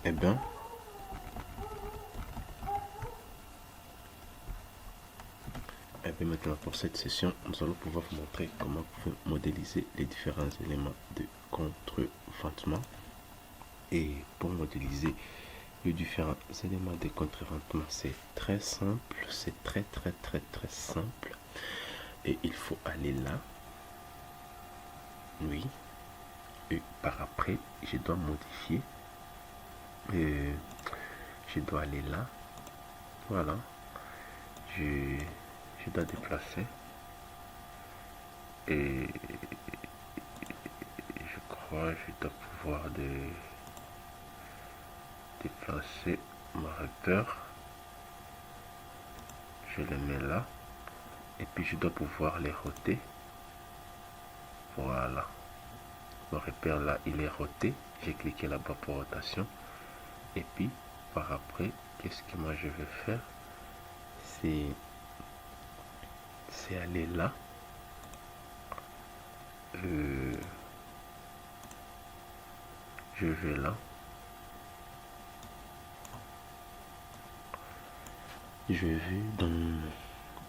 Eh bien, maintenant pour cette session, nous allons pouvoir vous montrer comment vous pouvez modéliser les différents éléments de contreventement. Et pour modéliser les différents éléments de contreventement, c'est très simple, c'est très simple. Et il faut aller là, oui, et par après, je dois modifier, je dois aller là, voilà, je, je dois déplacer, et je crois que je dois pouvoir déplacer mon repère, je le mets là, et puis je dois pouvoir les roter, voilà, mon repère là il est roté, j'ai cliqué là-bas pour rotation, et puis par après, qu'est-ce que moi je vais faire, c'est aller là, je vais là, je vais dans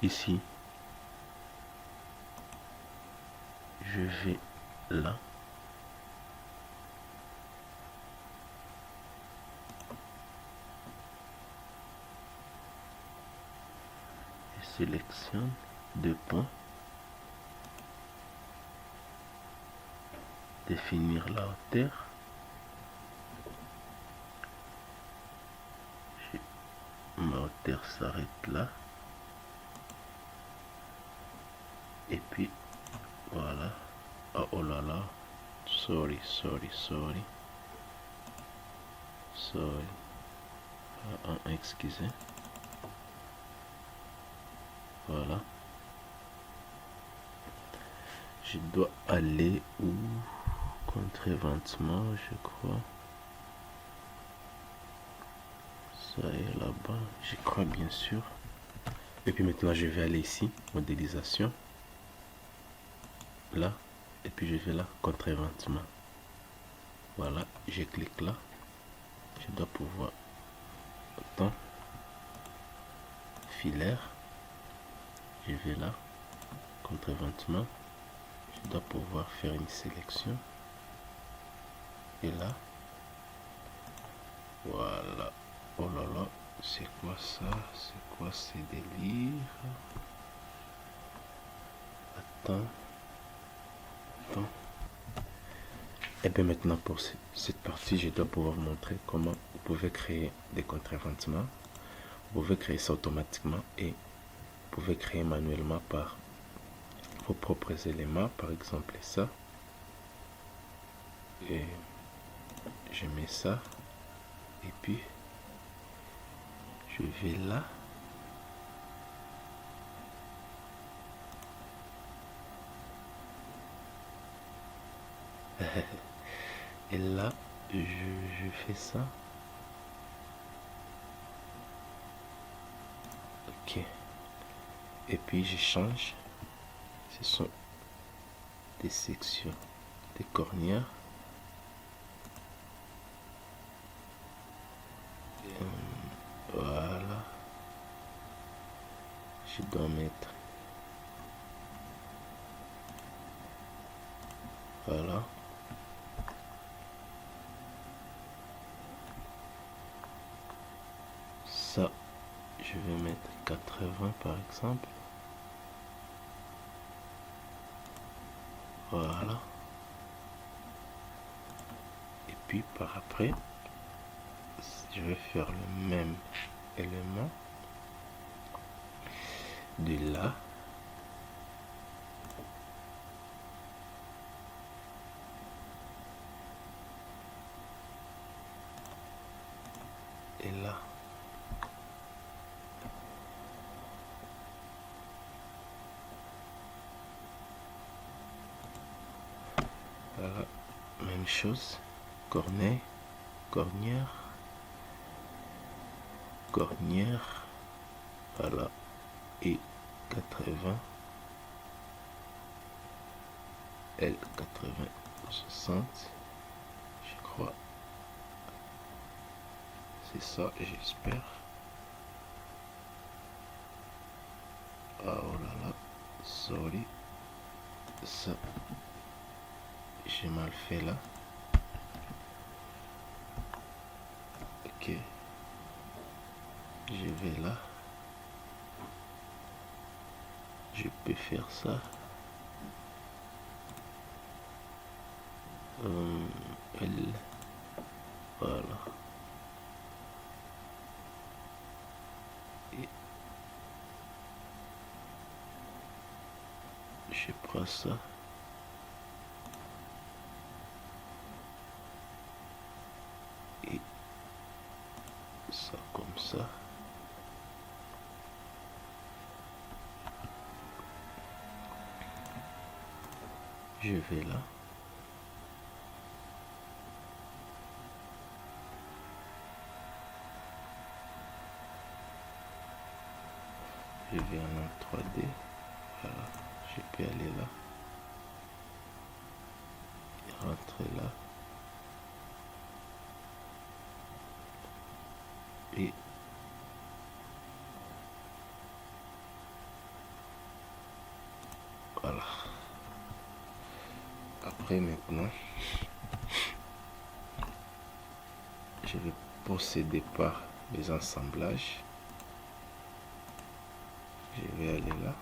ici, je vais là, je sélectionne deux points, définir la hauteur, ma hauteur s'arrête là, et puis voilà. Oh là là, sorry, excusez, voilà, je dois aller où, contreventement, je crois, ça est là-bas, je crois bien sûr. Et puis maintenant je vais aller ici, modélisation, là, et puis je vais là, contreventement, voilà, je clique là, je dois pouvoir, temps, filaire, je vais là, contreventement, je dois pouvoir faire une sélection, et là, voilà, oh là là, c'est quoi ça, c'est quoi ces délires, attends, et bien maintenant pour cette partie, je dois pouvoir vous montrer comment vous pouvez créer des contreventements. Vous pouvez créer ça automatiquement et vous pouvez créer manuellement par vos propres éléments, par exemple ça, et je mets ça, et puis je vais là, et là je fais ça, ok, et puis je change, ce sont des sections, des cornières, voilà, je dois mettre, voilà, ça je vais mettre 80 par exemple, voilà, et puis par après je vais faire le même élément de là, et là, voilà, même chose, cornet, cornière, cornière, voilà, et 80, L 80, 60, je crois, c'est ça, j'espère. Ah, oh là là, sorry. Ça, j'ai mal fait là. Ok. Je vais là. Je peux faire ça. Elle. Voilà. Et je prends ça. Et ça comme ça. Je vais là. Je vais en 3D. Voilà. Je peux aller là. Et rentrer là. Et voilà. Après maintenant, je vais procéder par les assemblages. Je vais aller là.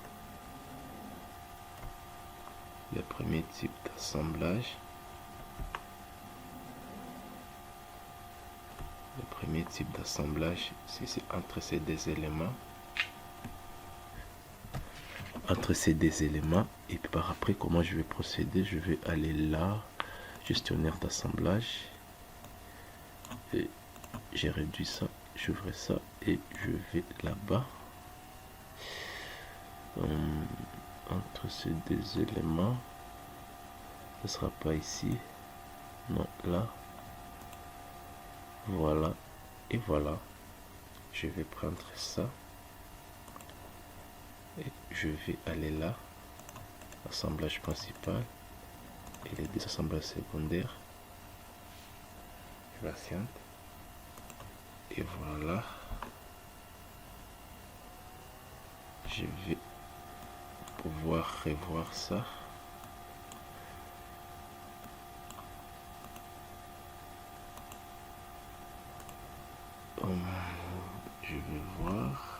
Le premier type d'assemblage. Le premier type d'assemblage, c'est entre ces deux éléments. Entre ces deux éléments. Et puis par après, comment je vais procéder? Je vais aller là, gestionnaire d'assemblage. Et j'ai réduit ça, j'ouvre ça et je vais là-bas. Entre ces deux éléments, ce sera pas ici, non, là, voilà, et voilà. Je vais prendre ça et je vais aller là, assemblage principal et les deux assemblages secondaires. Je patiente et voilà. Je vais pouvoir revoir ça. Je vais voir.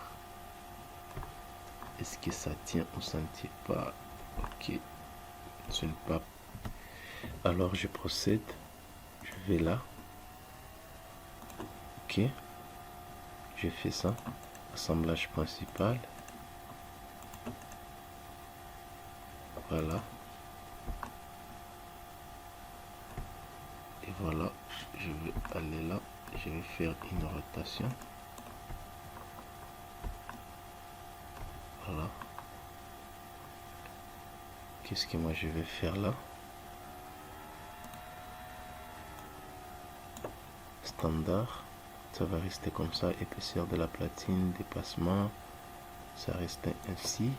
Est-ce que ça tient ou ça ne tient pas? Ok. Ce n'est pas. Alors je procède. Je vais là. Ok. Je fais ça. Assemblage principal. Voilà. Et voilà. Je vais aller là. Je vais faire une rotation. Voilà. Qu'est-ce que moi je vais faire là? Standard. Ça va rester comme ça. Épaisseur de la platine, dépassement. Ça reste ainsi.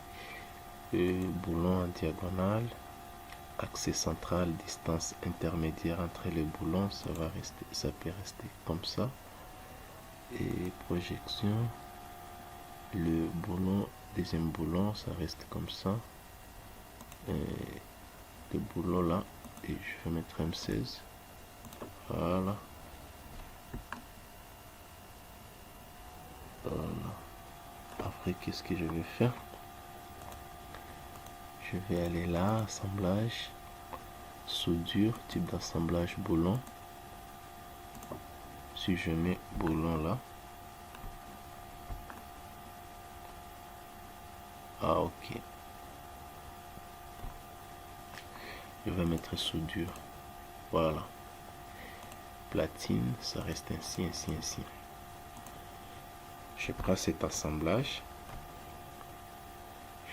Boulon en diagonale. Axe central, distance intermédiaire entre les boulons. Ça va rester, ça peut rester comme ça. Et projection. Le boulon, deuxième boulon, ça reste comme ça. Le boulon là. Et je vais mettre M16. Voilà. Voilà. Après, qu'est-ce que je vais faire? Je vais aller là, assemblage, soudure, type d'assemblage boulon. Si je mets boulon là. Ah, ok. Je vais mettre soudure. Voilà. Platine, ça reste ainsi, ainsi, ainsi. Je prends cet assemblage.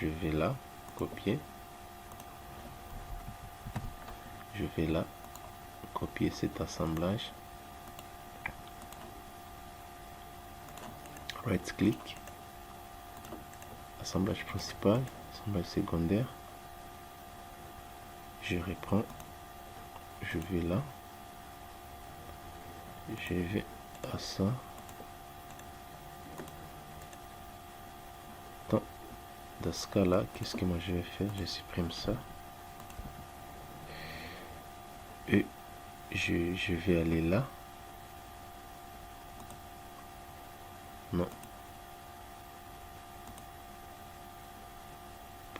Je vais là, copier. Je vais là, copier cet assemblage. Right click. Assemblage principal, assemblage secondaire. Je reprends. Je vais là. Je vais à ça. Dans ce cas là, qu'est-ce que moi je vais faire? Je supprime ça et je vais aller là. Non,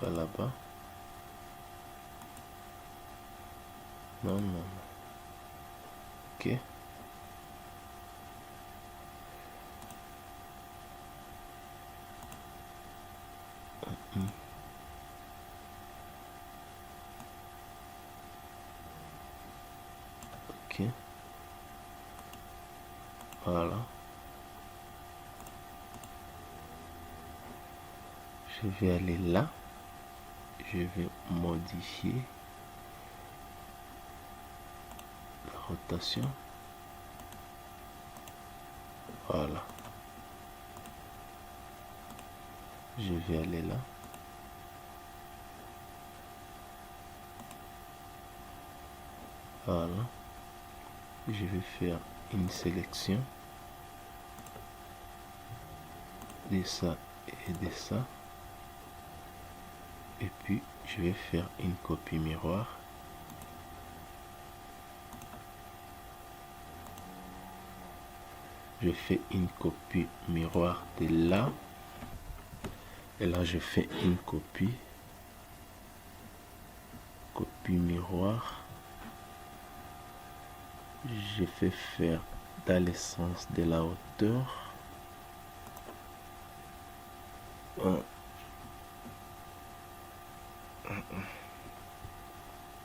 pas là-bas. Non, non, non. Ok. Ok. Voilà. Je vais aller là. Je vais modifier la rotation. Voilà. Je vais aller là. Voilà. Je vais faire une sélection de ça et de ça. Et puis, je vais faire une copie miroir. Je fais une copie miroir de là. Et là, je fais une copie miroir. Je fais faire dans le sens de la hauteur.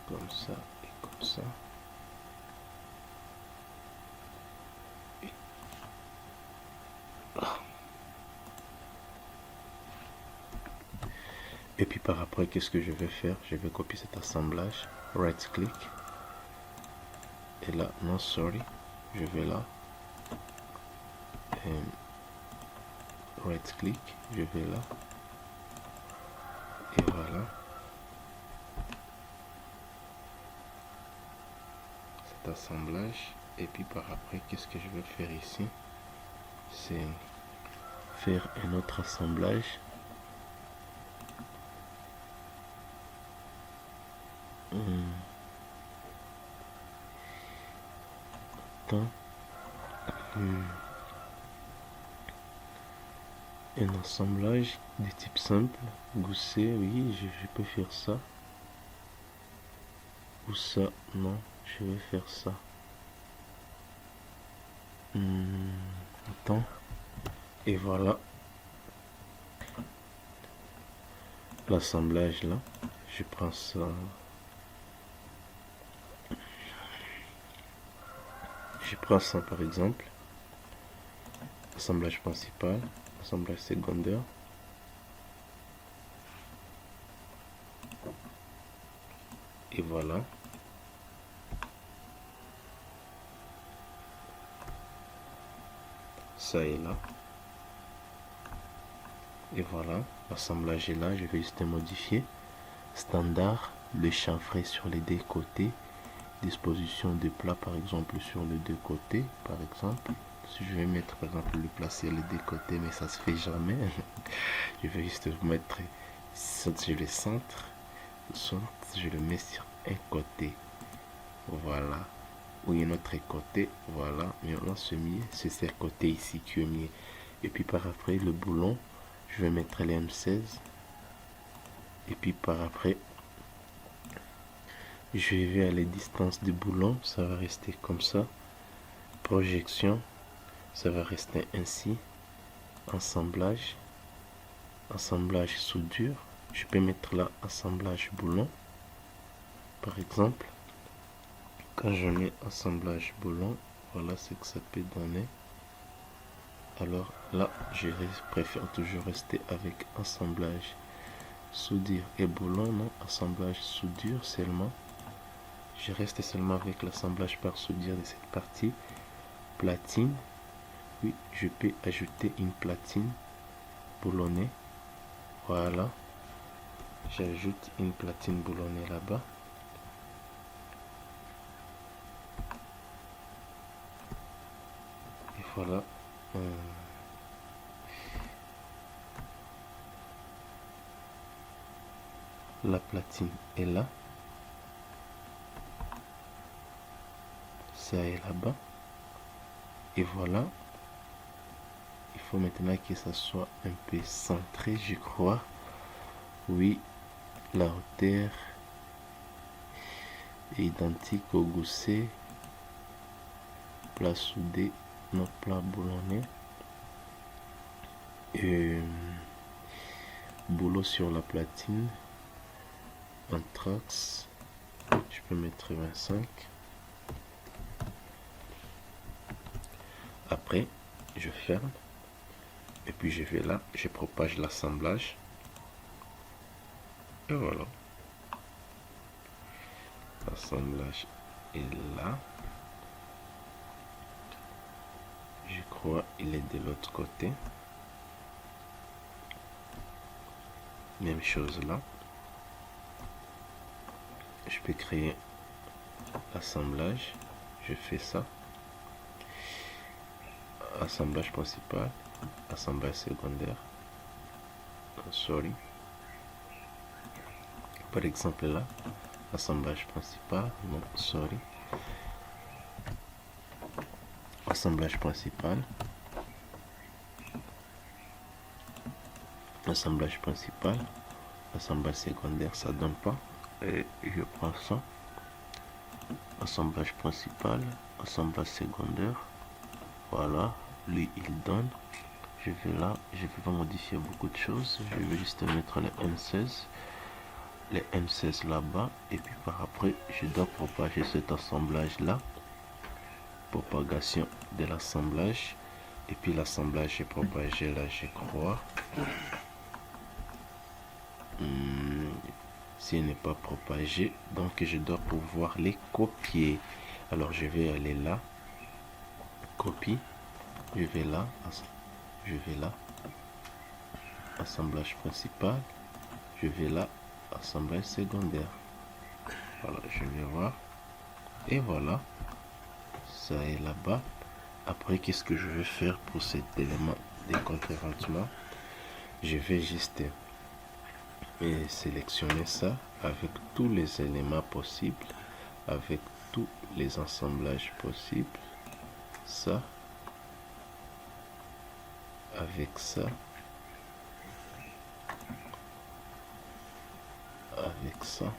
Comme ça et comme ça. Et puis par après, qu'est-ce que je vais faire? Je vais copier cet assemblage. Right click. Et là, non, sorry. Je vais là. Et right click. Je vais là. Et voilà. Cet assemblage. Et puis par après, qu'est-ce que je vais faire ici? C'est faire un autre assemblage. Un assemblage de type simple, gousset, oui, je peux faire ça. Ou ça, non, je vais faire ça. Attends. Et voilà. L'assemblage là. Je prends ça. Je prends ça par exemple. Assemblage principal. Assemblage secondaire. Et voilà. Ça est là. Et voilà. L'assemblage est là. Je vais juste modifier. Standard. Le chanfret sur les deux côtés. Disposition de plat par exemple sur les deux côtés. Par exemple. Si je vais mettre par exemple le plat sur les deux côtés. Mais ça se fait jamais. Je vais juste mettre. Je le centre. Je le mets sur un côté. Voilà. Ou un autre côté. Voilà. Maintenant, c'est ce côté ici qui est mieux. Et puis par après, le boulon, je vais mettre les M16. Et puis par après, je vais à la distance du boulon. Ça va rester comme ça. Projection. Ça va rester ainsi. Assemblage. Assemblage soudure. Je peux mettre là assemblage boulon. Par exemple. Quand je mets assemblage boulon, voilà ce que ça peut donner. Alors là, je préfère toujours rester avec assemblage soudure et boulon, non, assemblage soudure seulement. Je reste seulement avec l'assemblage par soudure de cette partie. Platine, oui, je peux ajouter une platine boulonnée. Voilà, j'ajoute une platine boulonnée là-bas. Et voilà. La platine est là. Ça est là-bas. Et voilà. Il faut maintenant que ça soit un peu centré, je crois. Oui, la hauteur est identique au gousset. Plat soudé, non plat boulonné. Boulot sur la platine. Anthrax. Je peux mettre 25. Après, je ferme. Et puis je vais là, je propage l'assemblage. Et voilà. L'assemblage est là. Je crois il est de l'autre côté. Même chose là. Je peux créer l'assemblage. Je fais ça. Assemblage principal. Assemblage secondaire. Sorry. Par exemple là. Assemblage principal. Non, sorry. Assemblage principal. Assemblage principal. Assemblage secondaire, ça donne pas. Et je prends ça. Assemblage principal. Assemblage secondaire. Voilà. Lui, il donne. Je vais là. Je vais pas modifier beaucoup de choses. Je vais juste mettre les M16. Les M16 là-bas. Et puis par après, je dois propager cet assemblage là. Propagation de l'assemblage. Et puis l'assemblage est propagé là, je crois. S'il n'est pas propagé, donc je dois pouvoir les copier. Alors je vais aller là, copie, je vais là, assemblage principal, je vais là, assemblage secondaire. Voilà, je vais voir. Et voilà, ça est là-bas. Après, qu'est-ce que je vais faire pour cet élément de contre-éventement? Je vais juste sélectionner ça avec tous les éléments possibles, avec tous les assemblages possibles. Ça, avec ça, avec ça.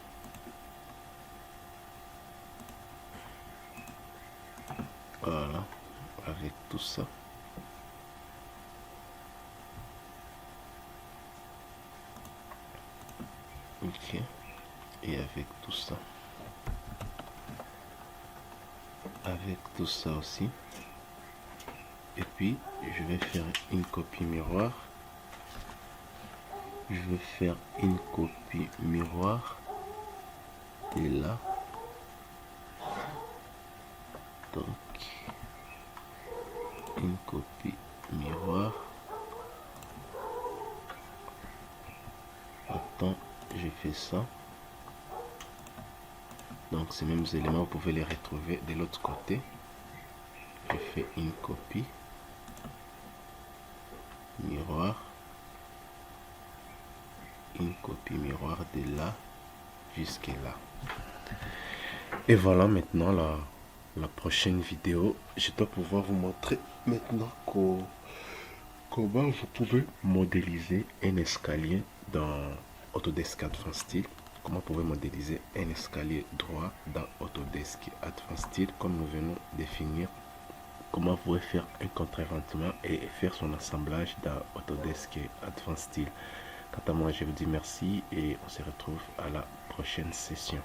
Voilà, avec tout ça. Ok, et avec tout ça. Avec tout ça aussi. Et puis, je vais faire une copie miroir. Je vais faire une copie miroir. Et là. Donc, une copie miroir. Attends, j'ai fait ça. Donc ces mêmes éléments, vous pouvez les retrouver de l'autre côté. Je fais une copie. Miroir. Une copie miroir de là jusqu'à là. Et voilà maintenant la prochaine vidéo. Je dois pouvoir vous montrer maintenant comment vous pouvez modéliser un escalier dans Autodesk Advanced Style. Comment vous pouvez modéliser un escalier droit dans Autodesk Advanced Style, comme nous venons de définir. Comment vous pouvez faire un contre-éventement et faire son assemblage dans Autodesk Advanced Style. Quant à moi, je vous dis merci et on se retrouve à la prochaine session.